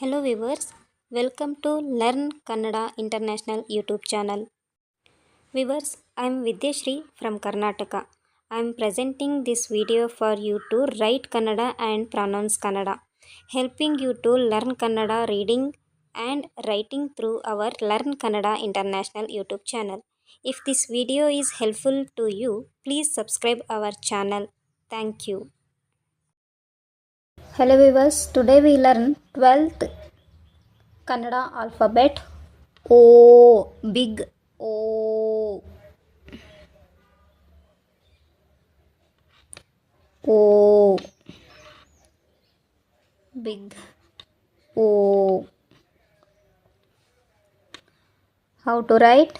Hello viewers, welcome to Learn Kannada International YouTube channel. Viewers, I am Vidyashree from Karnataka. I am presenting this video for you to write Kannada and pronounce Kannada, helping you to learn Kannada reading and writing through our Learn Kannada International YouTube channel. If this video is helpful to you, please subscribe our channel. Thank you. Hello viewers, today we learn 12th Kannada alphabet O, big O, O, big O. How to write?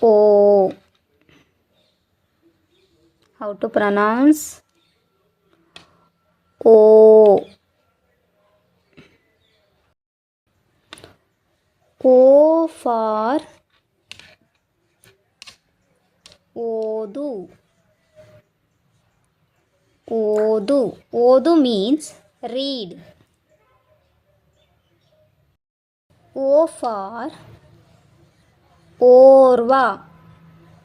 O. How to pronounce? O. O for Odu. Odu. Odu means read. O for Orva.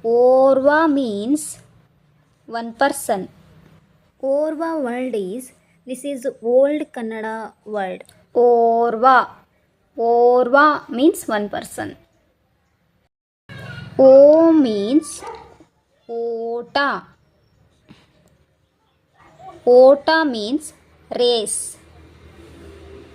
Orva means one person. Orva word is, this is old Kannada word. Orva. Orva means one person. O means Ota. Ota means race.